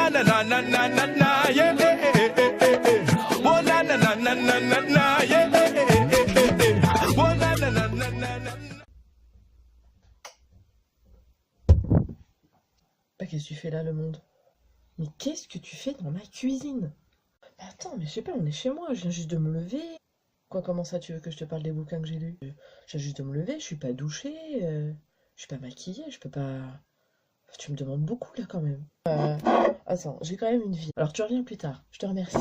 na na na na na na na, yeah. Oh na na na na na na na, yeah. Oh na na na na na na. Bah, qu'est-ce que tu fais là, le monde? Mais qu'est-ce que tu fais dans ma cuisine? Mais attends, mais je sais pas, on est chez moi, je viens juste de me lever. Quoi, comment ça, tu veux que je te parle des bouquins que j'ai lus? Je viens juste de me lever, je suis pas douchée, je suis pas maquillée, je peux pas... Tu me demandes beaucoup, là, quand même. Attends, j'ai quand même une vie. Alors, tu reviens plus tard, je te remercie.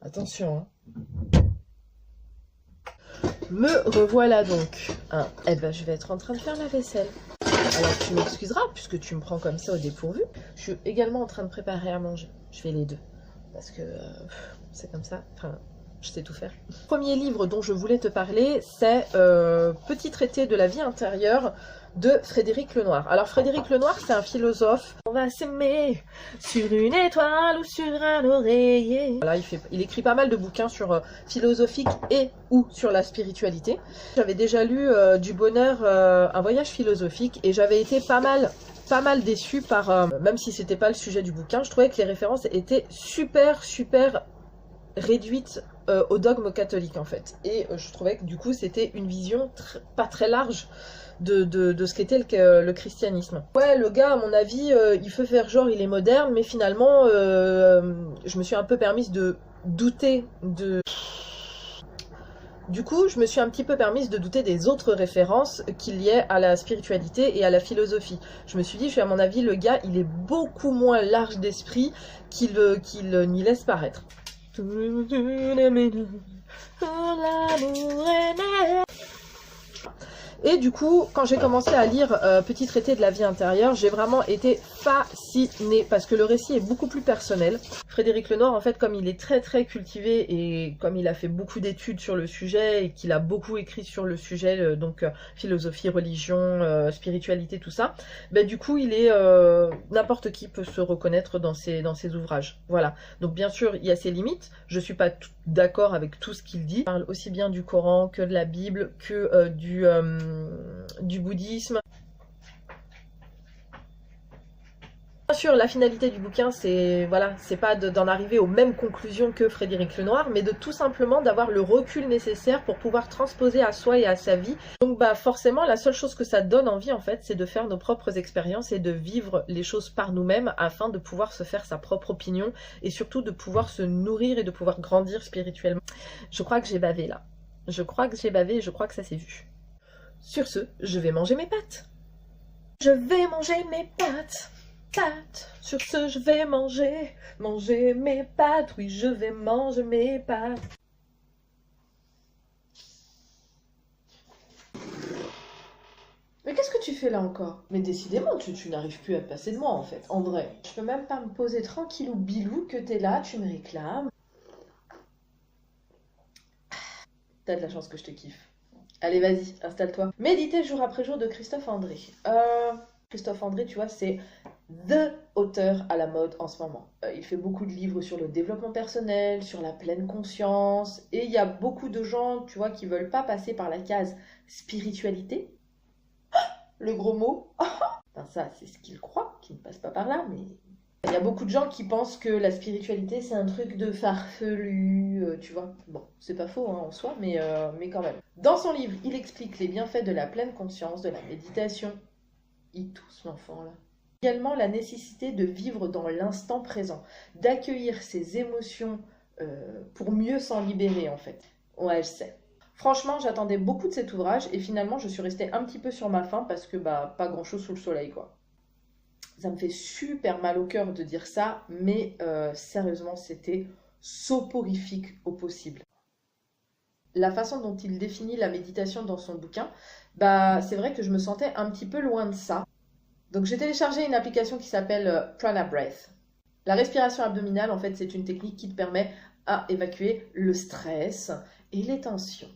Attention, hein. Me revoilà donc. Hein. Eh ben, je vais être en train de faire la vaisselle. Alors, tu m'excuseras, puisque tu me prends comme ça au dépourvu. Je suis également en train de préparer à manger. Je fais les deux. Parce que c'est comme ça. Enfin, je sais tout faire. Le premier livre dont je voulais te parler, c'est Petit traité de la vie intérieure de Frédéric Lenoir. Alors, Frédéric Lenoir, c'est un philosophe. On va s'aimer sur une étoile ou sur un oreiller. Voilà, il écrit pas mal de bouquins sur philosophique et ou sur la spiritualité. J'avais déjà lu Du bonheur, un voyage philosophique, et j'avais été pas mal déçue par, même si c'était pas le sujet du bouquin, je trouvais que les références étaient super réduites au dogme catholique en fait. Et je trouvais que du coup c'était une vision pas très large de ce qu'était le christianisme. Ouais, le gars, à mon avis, il peut faire genre il est moderne, mais finalement, je me suis un peu permise de douter de... Du coup, je me suis un petit peu permise de douter des autres références qu'il y ait à la spiritualité et à la philosophie. Je me suis dit, à mon avis, le gars, il est beaucoup moins large d'esprit qu'il n'y laisse paraître. Et du coup, quand j'ai commencé à lire Petit traité de la vie intérieure, j'ai vraiment été fascinée parce que le récit est beaucoup plus personnel. Frédéric Lenoir, en fait, comme il est très cultivé et comme il a fait beaucoup d'études sur le sujet et qu'il a beaucoup écrit sur le sujet, donc philosophie, religion, spiritualité, tout ça, bah, du coup, il est n'importe qui peut se reconnaître dans ses ouvrages. Voilà. Donc bien sûr, il y a ses limites. Je suis pas d'accord avec tout ce qu'il dit. Il parle aussi bien du Coran que de la Bible, que du bouddhisme. Bien sûr, la finalité du bouquin, c'est voilà, c'est pas d'en arriver aux mêmes conclusions que Frédéric Lenoir, mais de tout simplement d'avoir le recul nécessaire pour pouvoir transposer à soi et à sa vie. Donc bah forcément, la seule chose que ça donne envie en fait, c'est de faire nos propres expériences et de vivre les choses par nous-mêmes afin de pouvoir se faire sa propre opinion et surtout de pouvoir se nourrir et de pouvoir grandir spirituellement. Je crois que j'ai bavé là. Je crois que j'ai bavé et je crois que ça s'est vu. Sur ce, je vais manger mes pâtes. Je vais manger mes pâtes. Sur ce, je vais manger mes pâtes. Oui, je vais manger mes pâtes. Mais qu'est-ce que tu fais là encore? Mais décidément, tu n'arrives plus à te passer de moi en fait, en vrai. Je peux même pas me poser tranquillou bilou que t'es là, tu me réclames. T'as de la chance que je te kiffe. Allez, vas-y, installe-toi. Méditer jour après jour de Christophe André. Christophe André, tu vois, c'est THE auteur à la mode en ce moment. Il fait beaucoup de livres sur le développement personnel, sur la pleine conscience, et il y a beaucoup de gens, tu vois, qui veulent pas passer par la case spiritualité. Le gros mot. Enfin, ça, c'est ce qu'ils croient, qui ne passe pas par là, mais... Il y a beaucoup de gens qui pensent que la spiritualité, c'est un truc de farfelu, tu vois. Bon, c'est pas faux hein, en soi, mais quand même. Dans son livre, il explique les bienfaits de la pleine conscience, de la méditation. Il tousse l'enfant, là. Également la nécessité de vivre dans l'instant présent, d'accueillir ses émotions pour mieux s'en libérer, en fait. Ouais, je sais. Franchement, j'attendais beaucoup de cet ouvrage et finalement, je suis restée un petit peu sur ma faim parce que, bah, pas grand-chose sous le soleil, quoi. Ça me fait super mal au cœur de dire ça, mais sérieusement, c'était soporifique au possible. La façon dont il définit la méditation dans son bouquin, bah, c'est vrai que je me sentais un petit peu loin de ça. Donc j'ai téléchargé une application qui s'appelle Prana Breath. La respiration abdominale, en fait, c'est une technique qui te permet à évacuer le stress et les tensions.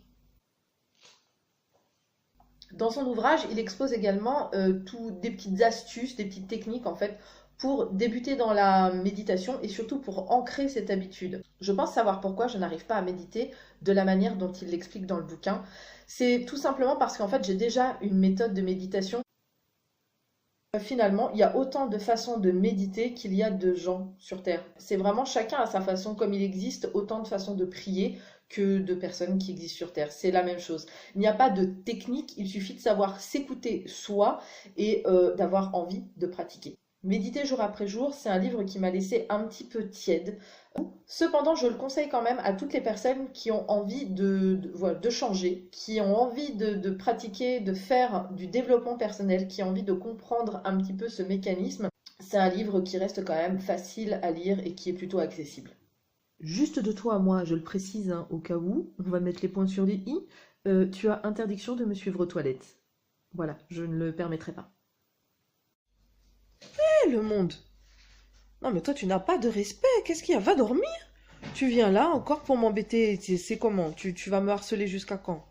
Dans son ouvrage, il expose également des petites astuces, des petites techniques en fait pour débuter dans la méditation et surtout pour ancrer cette habitude. Je pense savoir pourquoi je n'arrive pas à méditer de la manière dont il l'explique dans le bouquin. C'est tout simplement parce qu'en fait j'ai déjà une méthode de méditation. Finalement, il y a autant de façons de méditer qu'il y a de gens sur Terre. C'est vraiment chacun à sa façon, comme il existe autant de façons de prier que de personnes qui existent sur Terre. C'est la même chose. Il n'y a pas de technique, il suffit de savoir s'écouter soi et d'avoir envie de pratiquer. Méditer jour après jour, c'est un livre qui m'a laissé un petit peu tiède. Cependant, je le conseille quand même à toutes les personnes qui ont envie de changer, qui ont envie de pratiquer, de faire du développement personnel, qui ont envie de comprendre un petit peu ce mécanisme. C'est un livre qui reste quand même facile à lire et qui est plutôt accessible. Juste de toi à moi, je le précise, hein, au cas où, on va mettre les points sur les i, tu as interdiction de me suivre aux toilettes. Voilà, je ne le permettrai pas. Hé, le monde! Non mais toi tu n'as pas de respect, qu'est-ce qu'il y a? Va dormir! Tu viens là encore pour m'embêter, c'est comment? Tu vas me harceler jusqu'à quand?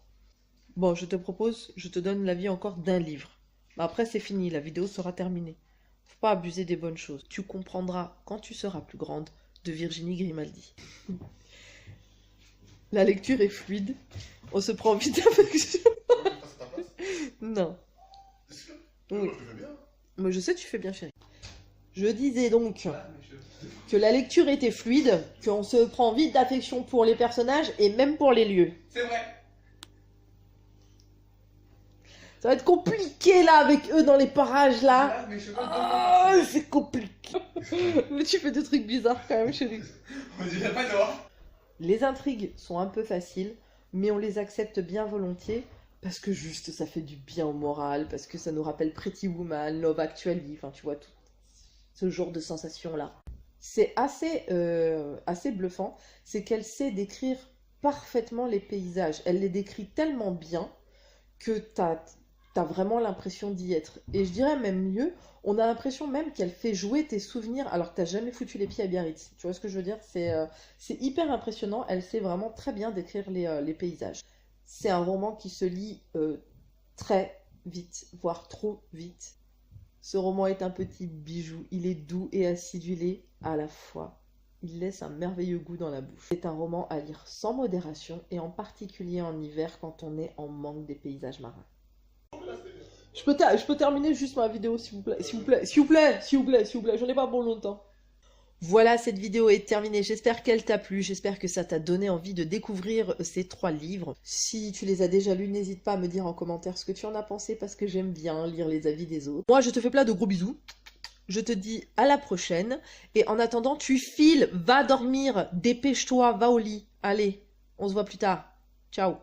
Bon, je te propose, je te donne l'avis encore d'un livre. Après c'est fini, la vidéo sera terminée. Faut pas abuser des bonnes choses. Tu comprendras quand tu seras plus grande, de Virginie Grimaldi. La lecture est fluide, on se prend vite avec... Non. Oui. Mais je sais tu fais bien chérie. Je disais donc que la lecture était fluide, qu'on se prend vite d'affection pour les personnages et même pour les lieux. C'est vrai. Ça va être compliqué là avec eux dans les parages là. Oh, c'est compliqué. Mais tu fais des trucs bizarres quand même chérie. On dirait pas dehors. Les intrigues sont un peu faciles, mais on les accepte bien volontiers parce que juste ça fait du bien au moral, parce que ça nous rappelle Pretty Woman, Love Actually, enfin tu vois tout ce genre de sensations-là. C'est assez bluffant, c'est qu'elle sait décrire parfaitement les paysages. Elle les décrit tellement bien que t'as vraiment l'impression d'y être. Et je dirais même mieux, on a l'impression même qu'elle fait jouer tes souvenirs alors que t'as jamais foutu les pieds à Biarritz. Tu vois ce que je veux dire? C'est hyper impressionnant, elle sait vraiment très bien décrire les paysages. C'est un roman qui se lit très vite, voire trop vite. Ce roman est un petit bijou, il est doux et acidulé à la fois. Il laisse un merveilleux goût dans la bouche. C'est un roman à lire sans modération et en particulier en hiver quand on est en manque des paysages marins. Je peux terminer juste ma vidéo s'il vous plaît, s'il vous plaît, j'en ai pas pour longtemps. Voilà, cette vidéo est terminée, j'espère qu'elle t'a plu, j'espère que ça t'a donné envie de découvrir ces 3 livres. Si tu les as déjà lus, n'hésite pas à me dire en commentaire ce que tu en as pensé parce que j'aime bien lire les avis des autres. Moi, je te fais plein de gros bisous, je te dis à la prochaine, et en attendant, tu files, va dormir, dépêche-toi, va au lit, allez, on se voit plus tard, ciao.